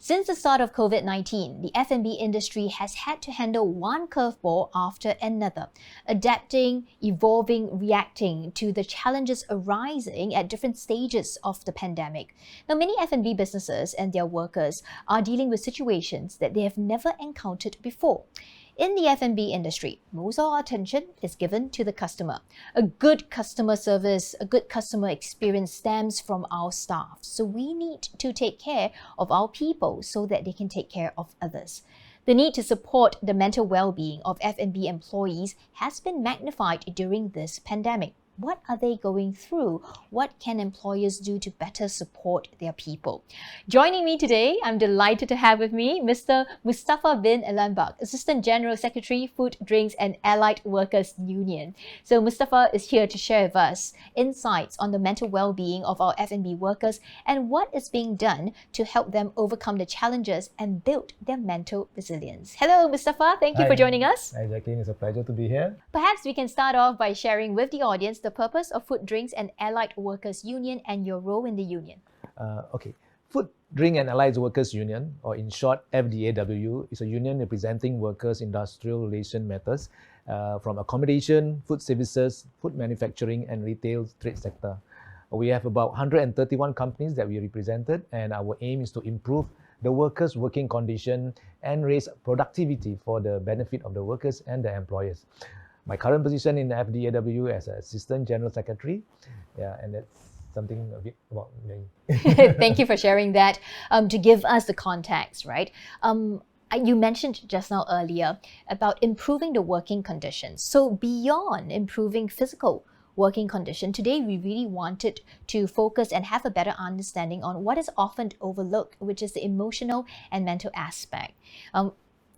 Since the start of COVID-19, the F&B industry has had to handle one curveball after another, adapting, evolving, reacting to the challenges arising at different stages of the pandemic. Now, many F&B businesses and their workers are dealing with situations that they have never encountered before. In the F&B industry, most of our attention is given to the customer. A good customer service, a good customer experience stems from our staff. So we need to take care of our people so that they can take care of others. The need to support the mental well-being of F&B employees has been magnified during this pandemic. What are they going through? What can employers do to better support their people? Joining me today, I'm delighted to have with me Mr. Mustafa Bin Lambak, Assistant General Secretary, Food, Drinks and Allied Workers Union. So Mustafa is here to share with us insights on the mental well-being of our F&B workers and what is being done to help them overcome the challenges and build their mental resilience. Hello, Mustafa. Thank you for joining us. Hi, Jacqueline. It's a pleasure to be here. Perhaps we can start off by sharing with the audience the purpose of Food, Drinks and Allied Workers Union and your role in the union. Okay. Food, Drink and Allied Workers Union, or in short FDAW, is a union representing workers' industrial relation matters from accommodation, food services, food manufacturing and retail trade sector. We have about 131 companies that we represented, and our aim is to improve the workers' working condition and raise productivity for the benefit of the workers and the employers. My current position in the FDAW as Assistant General Secretary, and that's something a bit about me. Thank you for sharing that. To give us the context, right? You mentioned just now earlier about improving the working conditions. So beyond improving physical working condition, today we really wanted to focus and have a better understanding on what is often overlooked, which is the emotional and mental aspect.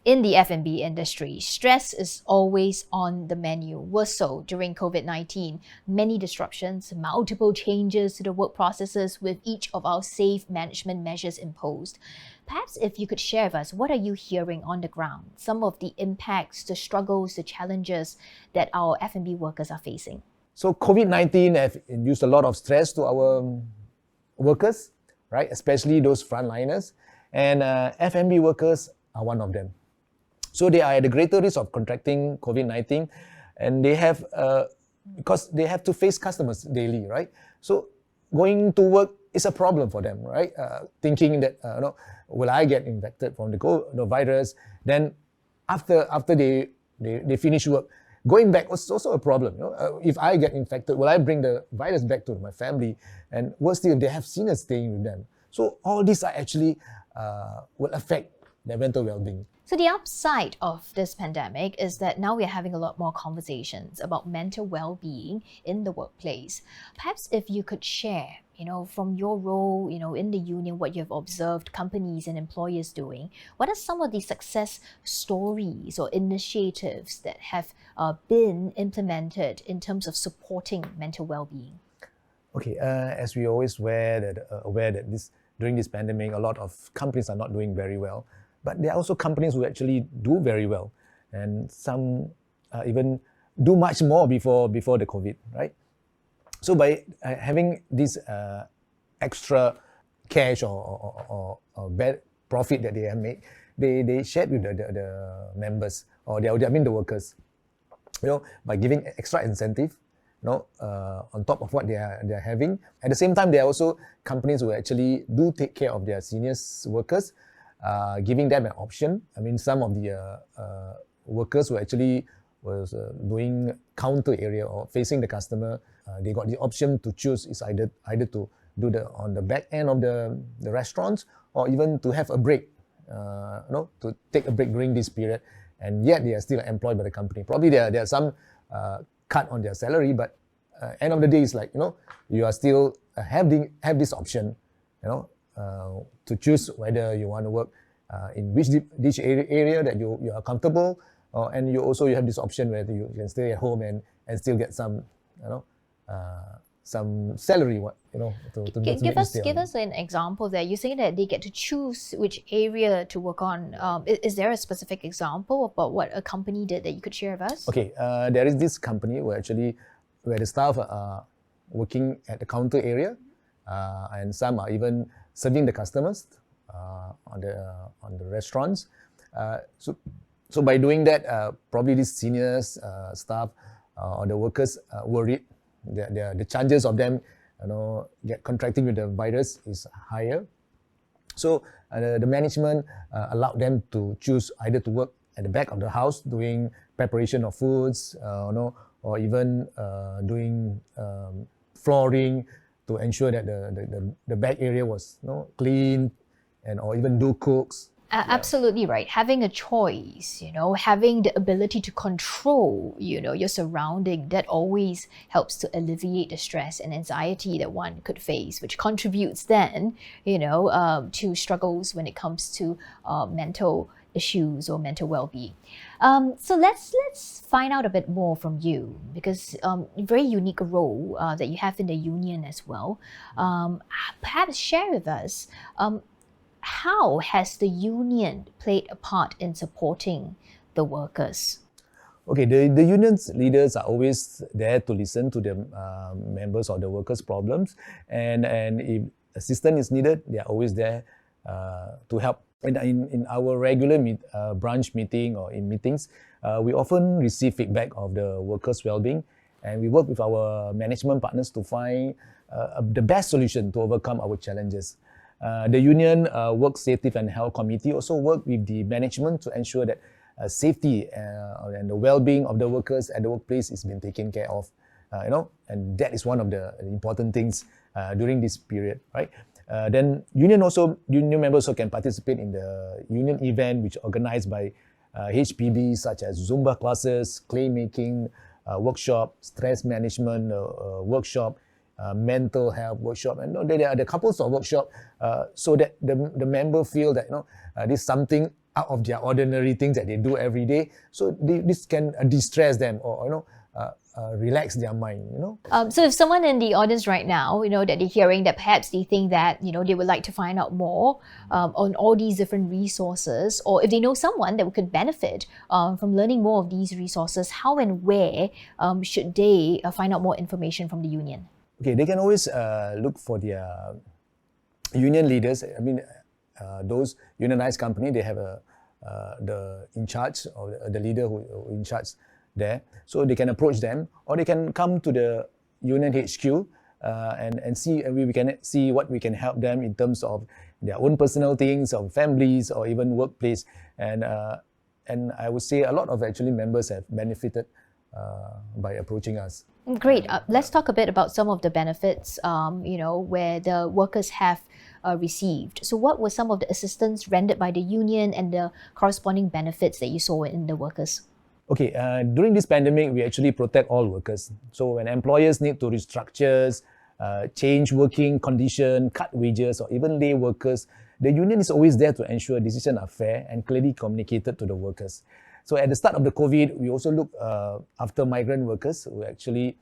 In the F&B industry, stress is always on the menu. Worse so during COVID-19. Many disruptions, multiple changes to the work processes with each of our safe management measures imposed. Perhaps if you could share with us, what are you hearing on the ground? Some of the impacts, the struggles, the challenges that our F&B workers are facing. So COVID-19 has induced a lot of stress to our workers, right? Especially those frontliners. And F&B workers are one of them. So they are at a greater risk of contracting COVID-19, and they have, because they have to face customers daily, right? So going to work is a problem for them, right? Thinking that, will I get infected from the virus? Then after they finish work, going back was also a problem. If I get infected, will I bring the virus back to my family? And worse still, they have seniors staying with them. So all these are actually will affect their mental well-being. So the upside of this pandemic is that now we're having a lot more conversations about mental well-being in the workplace. Perhaps if you could share, from your role, in the union, what you've observed companies and employers doing, what are some of the success stories or initiatives that have been implemented in terms of supporting mental well-being? Okay, as we always aware that during this pandemic, a lot of companies are not doing very well. But there are also companies who actually do very well, and some even do much more before the COVID, right? So by having this extra cash or bad profit that they have made, they shared with the members or the workers, by giving extra incentive, on top of what they are having. At the same time, there are also companies who actually do take care of their seniors workers. Giving them an option. I mean, some of the workers who actually was doing counter area or facing the customer, they got the option to choose is either to do on the back end of the restaurants, or even to have a break, to take a break during this period, and yet they are still employed by the company. Probably there are some cut on their salary, but end of the day, it's like you are still have this option, to choose whether you want to work in which area that you are comfortable, and you have this option where you can stay at home and still get some salary, to give us an example there. You say that they get to choose which area to work on. Is there a specific example about what a company did that you could share with us? Okay, there is this company where the staff are working at the counter area, and some are even serving the customers on the restaurants. So by doing that, probably these seniors staff or the workers worried. The chances of them, get contracting with the virus is higher. So the management allowed them to choose either to work at the back of the house doing preparation of foods, or even doing flooring to ensure that the back area was clean, and or even do cooks. Absolutely right. Having a choice, having the ability to control, your surrounding, that always helps to alleviate the stress and anxiety that one could face, which contributes then, to struggles when it comes to mental issues or mental well-being. So let's find out a bit more from you, because very unique role that you have in the union as well. Perhaps share with us, how has the union played a part in supporting the workers? Okay, the union's leaders are always there to listen to the members or the workers' problems, and if assistance is needed, they are always there to help. And in our regular branch meeting or in meetings, we often receive feedback of the workers' well-being, and we work with our management partners to find the best solution to overcome our challenges. The union Work Safety and Health Committee also work with the management to ensure that safety and the well-being of the workers at the workplace is being taken care of. And that is one of the important things during this period, right? Then union members also can participate in the union event which organized by HPB, such as Zumba classes, clay making workshop, stress management workshop, mental health workshop, and there are the couples of workshop, so that the member feel that this is something out of their ordinary things that they do every day, so this can distress them or relax their mind. So if someone in the audience right now, that they're hearing that perhaps they think that they would like to find out more on all these different resources, or if they know someone that could benefit from learning more of these resources, how and where should they find out more information from the union? Okay, they can always look for their union leaders. I mean, those unionized company, they have the in charge or the leader who in charge there. So they can approach them, or they can come to the union HQ and see. We can see what we can help them in terms of their own personal things, of families, or even workplace. And I would say a lot of actually members have benefited by approaching us. Great. Let's talk a bit about some of the benefits, where the workers have received. So what were some of the assistance rendered by the union and the corresponding benefits that you saw in the workers? Okay, during this pandemic, we actually protect all workers. So when employers need to restructure, change working condition, cut wages, or even lay workers, the union is always there to ensure decisions are fair and clearly communicated to the workers. So at the start of the COVID, we also look after migrant workers who actually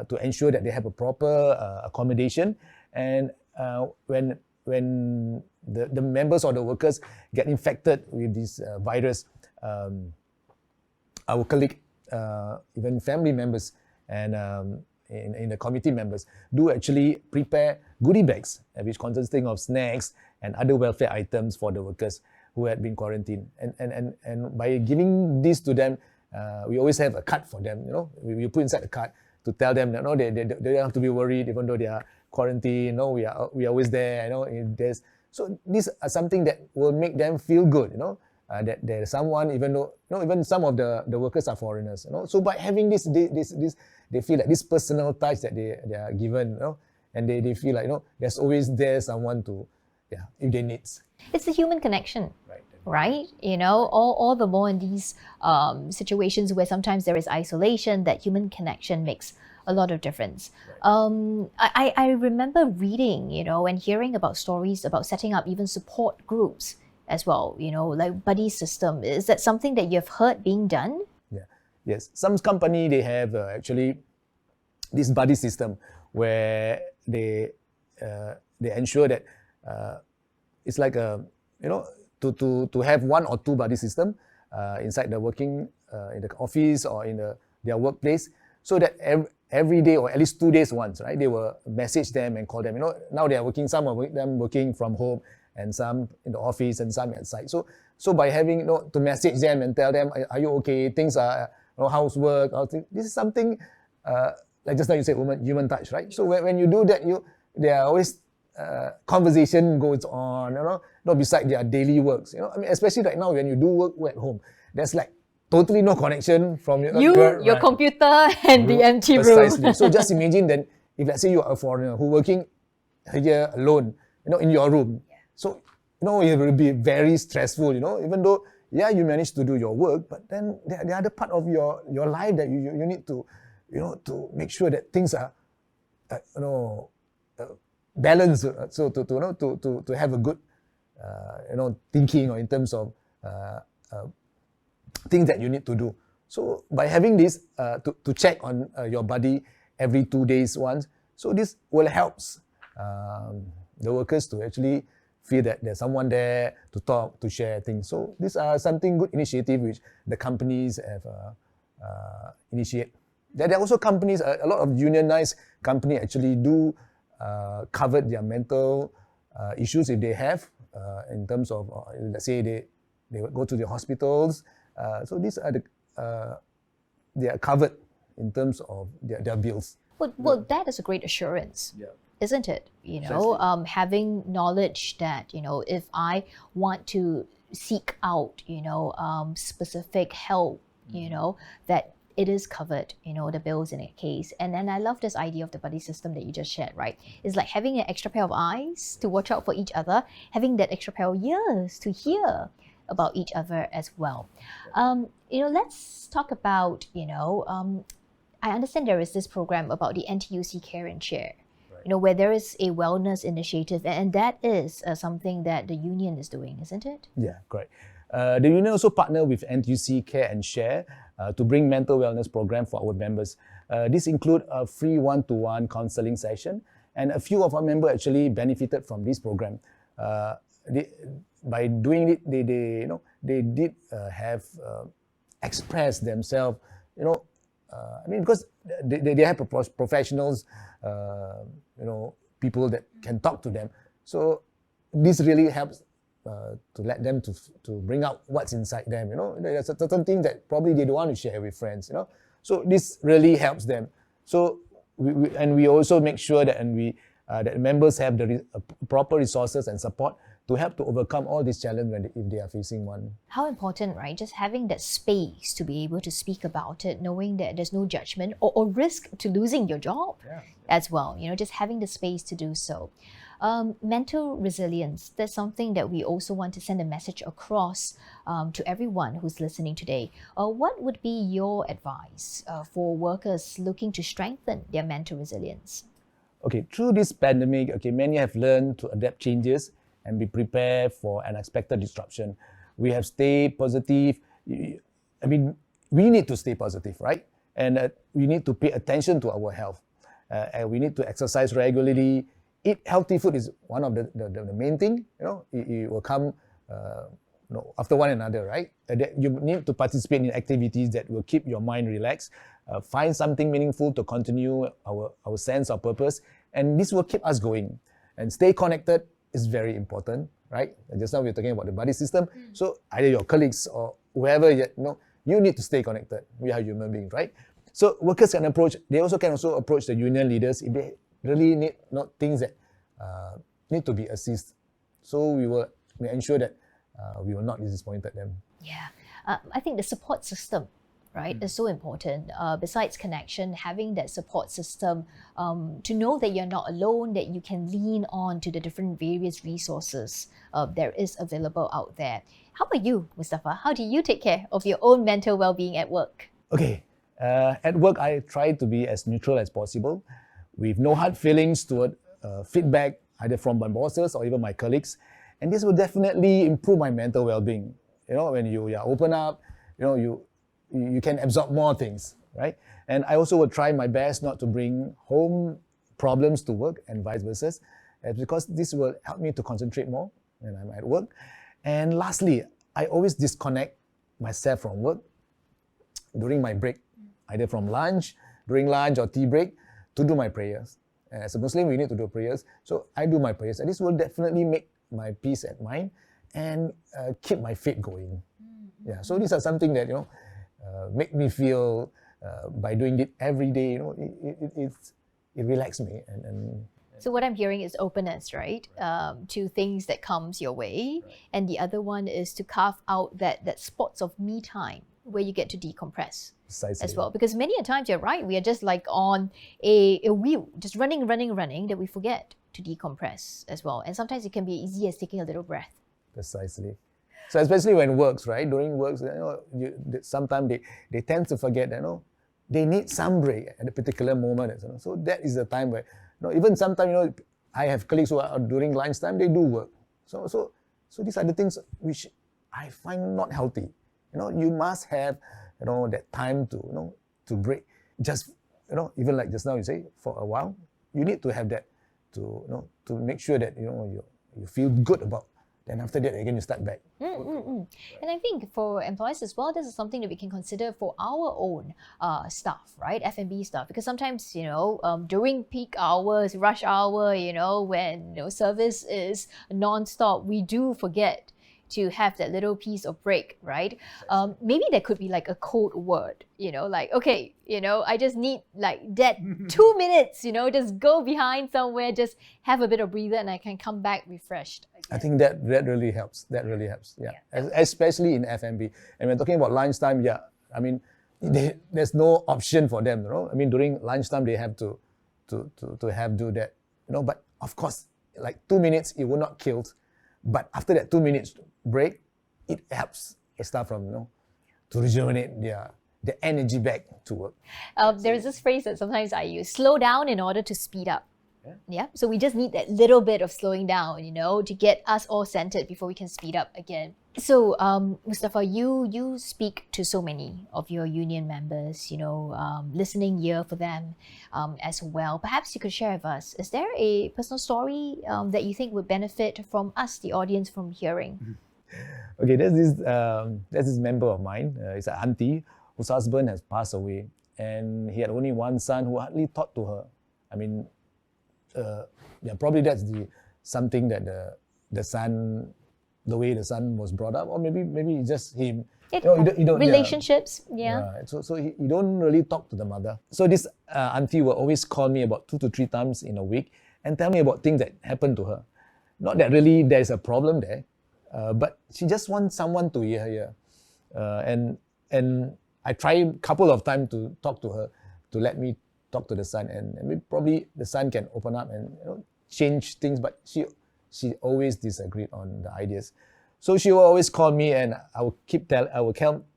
to ensure that they have a proper accommodation. And when the members or the workers get infected with this virus, our colleague, even family members and in the committee members do actually prepare goodie bags, which consisting of snacks and other welfare items for the workers who had been quarantined. And by giving this to them, we always have a card for them. We put inside the card to tell them that they don't have to be worried even though they are quarantined. We are always there. So these are something that will make them feel good. That there's someone, even though even some of the workers are foreigners. So by having this, they feel like this personal touch that they are given. And they feel like there's always there someone to, if they need. It's the human connection, right? All the more in these situations where sometimes there is isolation, that human connection makes a lot of difference. Right. I remember reading, and hearing about stories about setting up even support groups as well, like buddy system. Is that something that you've heard being done? Yeah, yes. Some company, they have actually this buddy system where they ensure that it's like to have one or two buddy system inside the working in the office or in their workplace, so that every day or at least 2 days once, right, they will message them and call them. Now they are working, some of them working from home, and some in the office and some at site. So by having, to message them and tell them, are you okay? Things are, housework. This is something, like just now you said, human touch, right? So when you do that, there are always conversation goes on, beside their daily works. Especially right now when you do work at home, there's like totally no connection from your computer and the empty room. Precisely. So just imagine then, if let's say you are a foreigner who working here alone, in your room. Yeah. So, it will be very stressful, even though, you manage to do your work, but then the other part of your life that you need to, to make sure that things are, balanced. So to have a good, thinking, or in terms of things that you need to do. So by having this, to check on your body every 2 days once, so this will help the workers to actually feel that there's someone there to talk, to share things. So these are something good initiative which the companies have initiate. There are also companies, a lot of unionized companies actually do cover their mental issues if they have, in terms of, let's say they go to the hospitals. So these are they are covered in terms of their bills. Well, that is a great assurance. Yeah. Isn't it? Having knowledge that, if I want to seek out, specific help, that it is covered, the bills in a case. And then I love this idea of the buddy system that you just shared, right? It's like having an extra pair of eyes to watch out for each other, having that extra pair of ears to hear about each other as well. Let's talk about, I understand there is this program about the NTUC Care and Share, where there is a wellness initiative, and that is something that the union is doing, isn't it? Yeah, correct. The union also partner with NTUC Care and Share to bring mental wellness program for our members. This include a free one-to-one counseling session, and a few of our members actually benefited from this program. By doing it, they did have expressed themselves, because they have professionals, people that can talk to them. So this really helps to let them to bring out what's inside them. There's certain things that probably they don't want to share with friends. So this really helps them. So we also make sure that that members have the proper resources and support to help to overcome all these challenges if they are facing one. How important, right? Just having that space to be able to speak about it, knowing that there's no judgment or risk to losing your job as well. Just having the space to do so. Mental resilience, that's something that we also want to send a message across to everyone who's listening today. What would be your advice for workers looking to strengthen their mental resilience? Okay, through this pandemic, many have learned to adapt changes and be prepared for unexpected disruption. We have stayed positive. We need to stay positive, right? And we need to pay attention to our health. And we need to exercise regularly. Eat healthy food is one of the main thing. It will come after one another, right? You need to participate in activities that will keep your mind relaxed. Find something meaningful to continue our sense of purpose, and this will keep us going. And stay connected is very important, right? And just now we were talking about the buddy system. So either your colleagues or whoever, you need to stay connected. We are human beings, right? So workers can approach the union leaders if they really need things that need to be assisted. So we ensure that we will not disappoint them. Yeah, I think the support system, right, is so important. Besides connection, having that support system to know that you're not alone, that you can lean on to the different various resources there is available out there. How about you, Mustafa? How do you take care of your own mental well-being at work? Okay, at work I try to be as neutral as possible, with no hard feelings toward feedback either from my bosses or even my colleagues. And this will definitely improve my mental well-being. When you open up, you can absorb more things, right? And I also will try my best not to bring home problems to work and vice versa, because this will help me to concentrate more when I'm at work. And lastly, I always disconnect myself from work during my break, either during lunch or tea break, to do my prayers. As a Muslim, we need to do prayers. So I do my prayers, and this will definitely make my peace at mind and keep my faith going. Yeah, so these are something that make me feel by doing it every day. It relaxes me and So what I'm hearing is openness, right? To things that comes your way. Right. And the other one is to carve out that spots of me time where you get to decompress precisely as well. Because many a times, you're right, we are just like on a wheel, just running, that we forget to decompress as well. And sometimes it can be easy as taking a little breath. Precisely. So especially when works, right? During works, sometimes they tend to forget that they need some break at a particular moment. So that is the time where even sometimes I have colleagues who are during lunchtime, they do work. So these are the things which I find not healthy. You must have that time to break. Just even like just now you say, for a while, you need to have that to make sure that you feel good about. Then after that, again, you start back. And I think for employers as well, this is something that we can consider for our own staff, right? F&B staff. Because sometimes, during peak hours, rush hour, when service is non-stop, we do forget to have that little piece of break, right? Maybe there could be like a code word, like, okay, I just need like that 2 minutes, just go behind somewhere, just have a bit of breather and I can come back refreshed. I think that really helps. That really helps, yeah. Especially in F&B. And when talking about lunchtime, yeah, I mean, there's no option for them, I mean, during lunchtime, they have to do that, but of course, like 2 minutes, it will not kill. But after that 2 minutes break, it helps the staff from, to rejuvenate the energy back to work. There's this phrase that sometimes I use, slow down in order to speed up. Yeah. So we just need that little bit of slowing down, to get us all centered before we can speed up again. So, Mustafa, you speak to so many of your union members, listening ear for them as well. Perhaps you could share with us, is there a personal story that you think would benefit from us, the audience, from hearing? Okay, there's this member of mine. It's an auntie whose husband has passed away, and he had only one son who hardly talked to her. I mean, probably that's something that the way the son was brought up, or maybe just him. Relationships, So he don't really talk to the mother. So this auntie will always call me about 2 to 3 times in a week and tell me about things that happened to her. Not that really there's a problem there, but she just wants someone to hear her. And I tried a couple of times to talk to her, to let me talk to the son, and maybe probably the son can open up and change things, but she always disagreed on the ideas. So she will always call me, and I will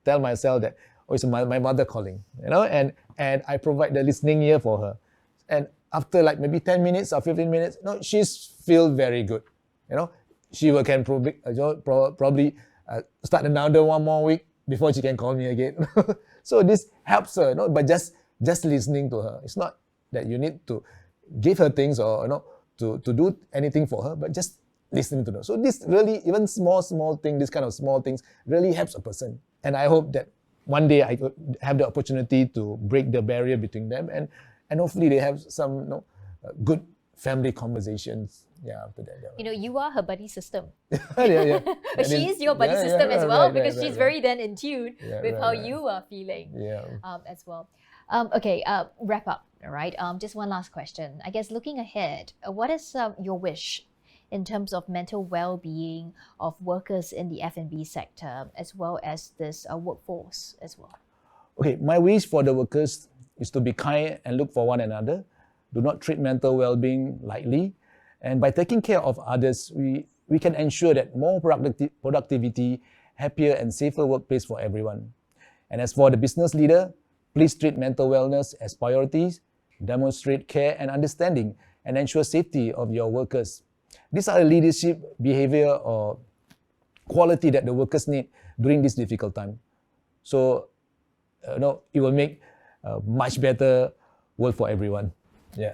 tell myself that it's my mother calling, and I provide the listening ear for her. And after like maybe 10 minutes or 15 minutes, she's feel very good. She can probably start another 1 more week before she can call me again. So this helps her, but just listening to her. It's not that you need to give her things or to do anything for her, but just listening to her. So this really, even small thing, this kind of small things really helps a person. And I hope that one day I could have the opportunity to break the barrier between them, and hopefully they have some good family conversations. Yeah, after that. You are her buddy system. Yeah. But she is your buddy system as well, because she's very then in tune with how you are feeling as well. Okay, wrap up, all right? Just one last question. I guess looking ahead, what is your wish in terms of mental well-being of workers in the F&B sector, as well as this workforce as well? Okay, my wish for the workers is to be kind and look for one another. Do not treat mental well-being lightly. And by taking care of others, we can ensure that more productivity, happier and safer workplace for everyone. And as for the business leader, please treat mental wellness as priorities, demonstrate care and understanding, and ensure safety of your workers. These are leadership, behavior, or quality that the workers need during this difficult time. So, it will make a much better world for everyone. Yeah.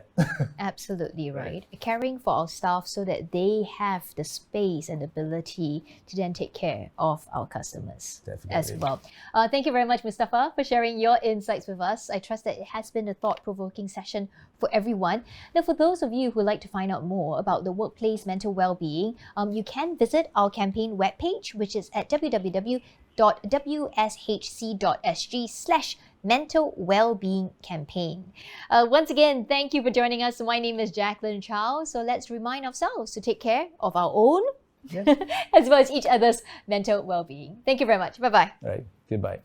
Absolutely right. Caring for our staff so that they have the space and ability to then take care of our customers as Definitely. well. Thank you very much, Mustafa, for sharing your insights with us. I trust that it has been a thought-provoking session for everyone. Now, for those of you who would like to find out more about the workplace mental well-being, you can visit our campaign webpage, which is at www.wshc.sg/mental well-being campaign. Once again, thank you for joining us. My name is Jacqueline Chow. So let's remind ourselves to take care of our own as well as each other's mental well-being. Thank you very much. Bye-bye. All right. Goodbye.